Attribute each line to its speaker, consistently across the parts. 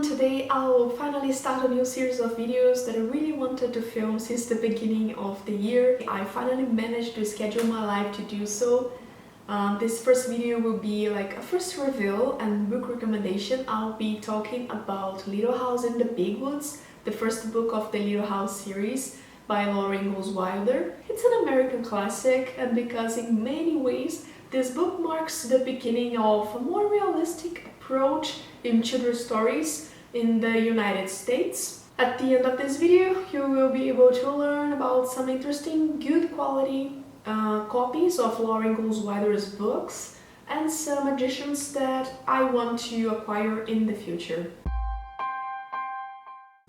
Speaker 1: Today I'll finally start a new series of videos that I really wanted to film since the beginning of the year. I finally managed to schedule my life to do so. This first video will be like a first reveal and book recommendation. I'll be talking about Little House in the Big Woods, the first book of the Little House series by Laura Ingalls Wilder. It's an American classic, and because in many ways this book marks the beginning of a more realistic approach in children's stories in the United States. At the end of this video, you will be able to learn about some interesting, good quality copies of Laura Ingalls Wilder's books and some additions that I want to acquire in the future.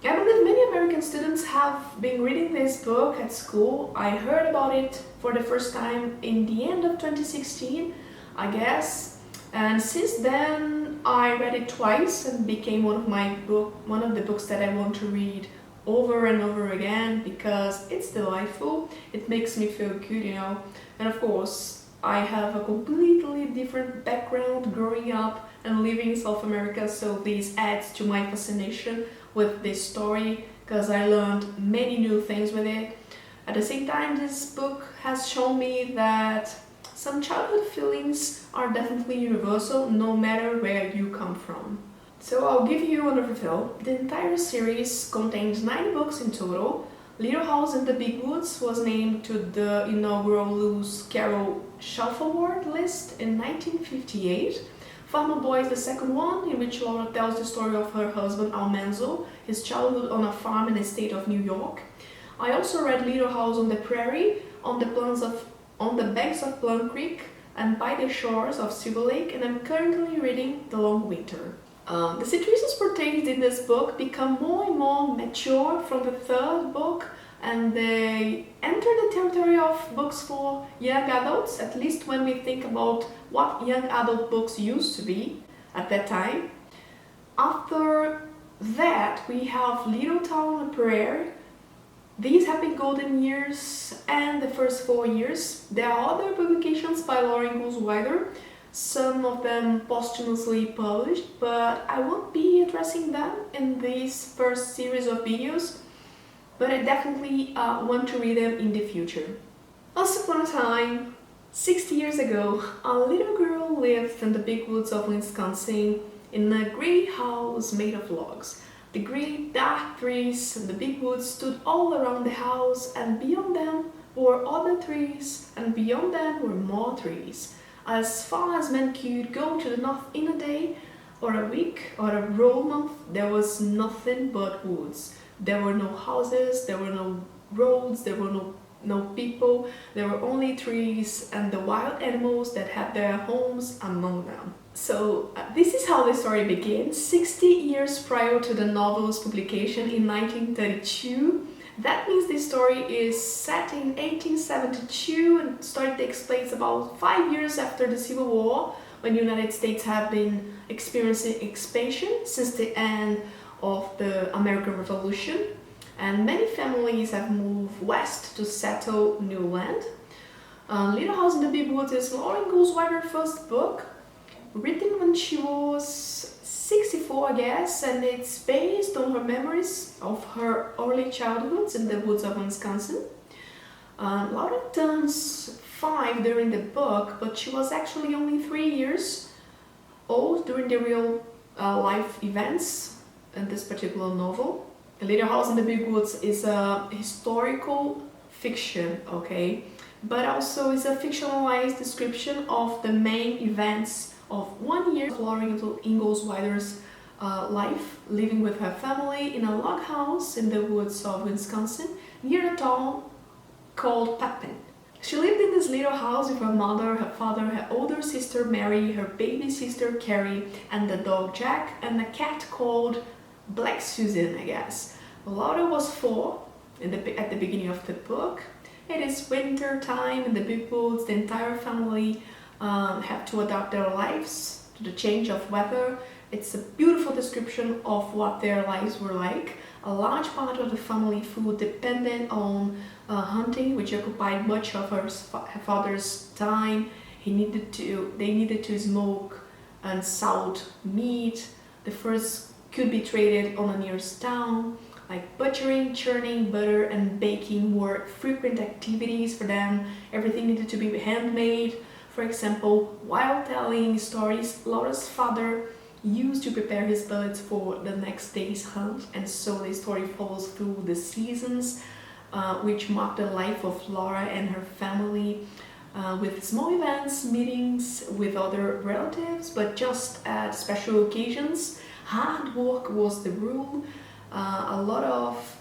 Speaker 1: I believe many American students have been reading this book at school. I heard about it for the first time in the end of 2016, I guess, and since then I read it twice and became one of the books that I want to read over and over again because it's delightful. It makes me feel good, you know. And of course, I have a completely different background growing up and living in South America, so this adds to my fascination with this story because I learned many new things with it. At the same time, this book has shown me that some childhood feelings are definitely universal, no matter where you come from. So I'll give you an overview. The entire series contains 9 books in total. Little House in the Big Woods was named to the inaugural Lewis Carroll Shelf Award list in 1958. Farmer Boy is the second one, in which Laura tells the story of her husband Almanzo, his childhood on a farm in the state of New York. I also read Little House on the Prairie, on the banks of Plum Creek and by the shores of Silver Lake, and I'm currently reading The Long Winter. The situations portrayed in this book become more and more mature from the third book, and they enter the territory of books for young adults, at least when we think about what young adult books used to be at that time. After that, we have Little Town on the Prairie, These Happy Golden Years, and the first 4 years. There are other publications by Laura Ingalls Wilder, some of them posthumously published, but I won't be addressing them in this first series of videos, but I definitely want to read them in the future. Once upon a time, 60 years ago, a little girl lived in the big woods of Wisconsin in a gray house made of logs. The great dark trees and the big woods stood all around the house, and beyond them were other trees, and beyond them were more trees. As far as men could go to the north in a day, or a week, or a whole month, there was nothing but woods. There were no houses, there were no roads, there were no people, there were only trees and the wild animals that had their homes among them. So this is how the story begins, 60 years prior to the novel's publication in 1932. That means this story is set in 1872, and the story takes place about 5 years after the Civil War, when the United States have been experiencing expansion since the end of the American Revolution, and many families have moved west to settle new land. Little House in the Big Woods is Laura Ingalls Wilder's first book, written when she was 64, I guess, and it's based on her memories of her early childhoods in the woods of Wisconsin. Laura turns 5 during the book, but she was actually only 3 years old during the real life events in this particular novel. The Little House in the Big Woods is a historical fiction, okay, but also is a fictionalized description of the main events of 1 year of Laura Ingalls Wilder's life, living with her family in a log house in the woods of Wisconsin near a town called Pepin. She lived in this little house with her mother, her father, her older sister Mary, her baby sister Carrie, and the dog Jack, and a cat called Black Susan, I guess. Laura was 4 at the beginning of the book. It is winter time in the big woods. The entire family have to adapt their lives to the change of weather. It's a beautiful description of what their lives were like. A large part of the family food depended on hunting, which occupied much of her father's time. They needed to smoke and salt meat. The first could be traded on the nearest town. Like butchering, churning, butter and baking were frequent activities for them. Everything needed to be handmade. For example, while telling stories, Laura's father used to prepare his bullets for the next day's hunt, and so the story follows through the seasons, which mark the life of Laura and her family, with small events, meetings with other relatives, but just at special occasions. Hard work was the rule. A lot of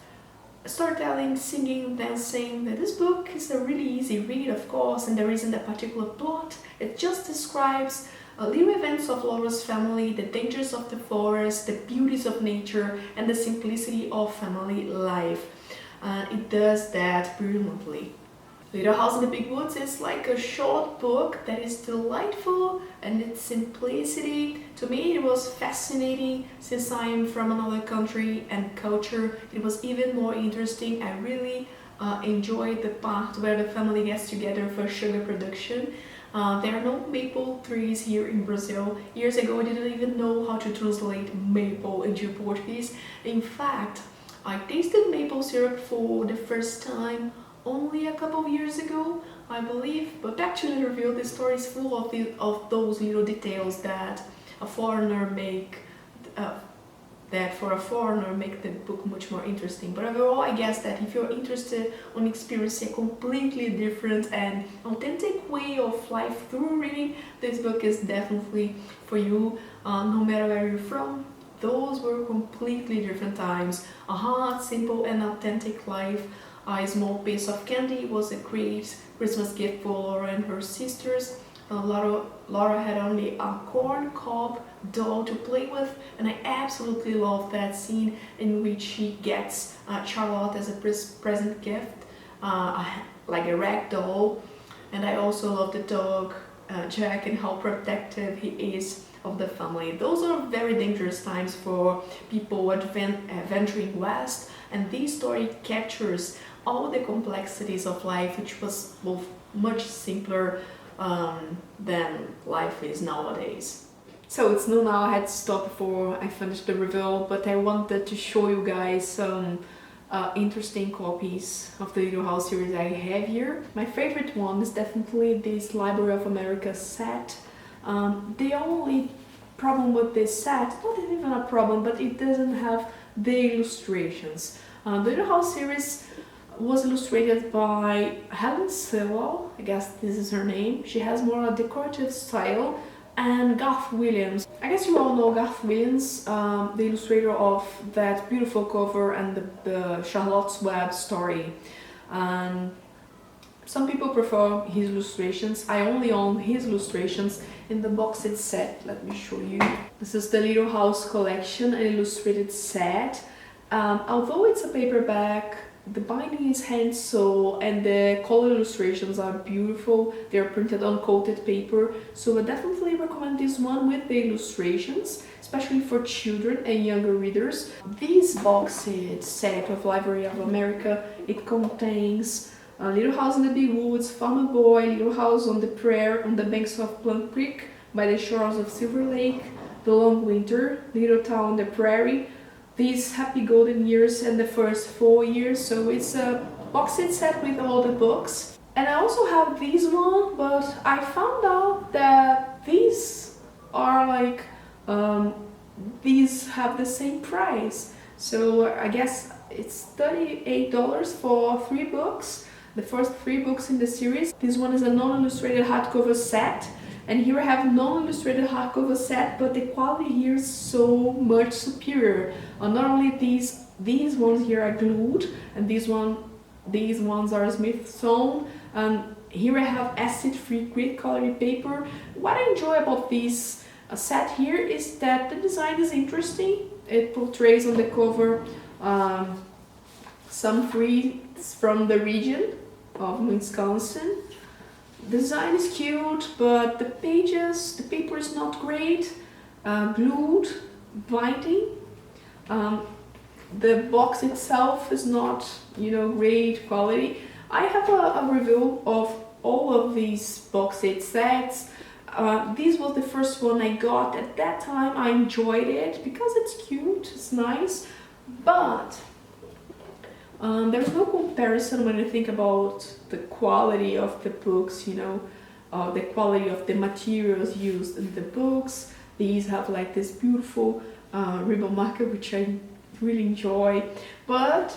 Speaker 1: storytelling, singing, dancing. This book is a really easy read, of course, and there isn't a particular plot. It just describes little events of Laura's family, the dangers of the forest, the beauties of nature, and the simplicity of family life. It does that brilliantly. Little House in the Big Woods is like a short book that is delightful, and its simplicity, to me, it was fascinating. Since I am from another country and culture, it was even more interesting. I really enjoyed the part where the family gets together for sugar production. There are no maple trees here in Brazil. Years ago I didn't even know how to translate maple into Portuguese. In fact, I tasted maple syrup for the first time only a couple of years ago, I believe. But back to the review, the story is full of those little details that a foreigner make the book much more interesting. But overall, I guess that if you're interested in experiencing a completely different and authentic way of life through reading, this book is definitely for you. No matter where you're from, those were completely different times. A hard, simple and authentic life. A small piece of candy was a great Christmas gift for Laura and her sisters. Laura had only a corn cob doll to play with, and I absolutely love that scene in which she gets Charlotte as a present gift, like a rag doll. And I also love the dog Jack and how protective he is of the family. Those are very dangerous times for people venturing west, and this story captures all the complexities of life, which was both much simpler than life is nowadays. So it's noon now, I had to stop before I finished the review, but I wanted to show you guys some interesting copies of the Little House series I have here. My favorite one is definitely this Library of America set. The only problem with this set, not even a problem, but it doesn't have the illustrations. The Little House series was illustrated by Helen Sewell, I guess this is her name. She has more a decorative style, and Garth Williams. I guess you all know Garth Williams, the illustrator of that beautiful cover and the Charlotte's Web story. Some people prefer his illustrations. I only own his illustrations in the boxed set. Let me show you. This is the Little House collection, an illustrated set. Although it's a paperback, the binding is hand sewn and the color illustrations are beautiful. They are printed on coated paper, so I definitely recommend this one with the illustrations, especially for children and younger readers. This boxed set of Library of America, it contains Little House in the Big Woods, Farmer Boy, Little House on the Prairie on the banks of Plum Creek, by the shores of Silver Lake, The Long Winter, Little Town on the Prairie, These Happy Golden Years, and the First 4 Years. So it's a boxed set with all the books. And I also have this one, but I found out that these are like, these have the same price. So I guess it's $38 for 3 books. The first 3 books in the series. This one is a non-illustrated hardcover set. And here I have a non-illustrated hardcover set, but the quality here is so much superior. Not only these ones here are glued, and these ones are Smith sewn. Here I have acid-free great quality paper. What I enjoy about this set here is that the design is interesting. It portrays on the cover some trees from the region of Wisconsin. The design is cute, but the paper is not great. Glued, binding. The box itself is not, great quality. I have a review of all of these boxed sets. this was the first one I got. At that time I enjoyed it because it's cute, it's nice, but there's no comparison when you think about the quality of the books, you know, the quality of the materials used in the books. These have like this beautiful ribbon marker, which I really enjoy. But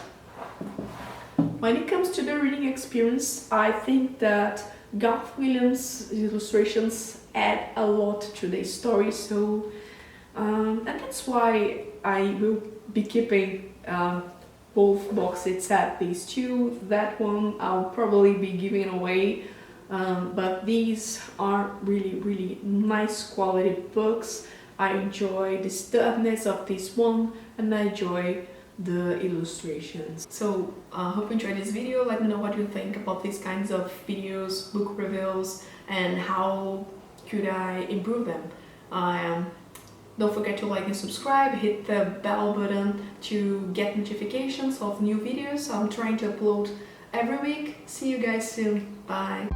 Speaker 1: when it comes to the reading experience, I think that Garth Williams' illustrations add a lot to the story, so and that's why I will be keeping both box sets, these two. That one I'll probably be giving away, but these are really nice quality books. I enjoy the stubbornness of this one, and I enjoy the illustrations. So hope you enjoyed this video. Let me know what you think about these kinds of videos, book reviews, and how could I improve them. Don't forget to like and subscribe, hit the bell button to get notifications of new videos. I'm trying to upload every week. See you guys soon. Bye.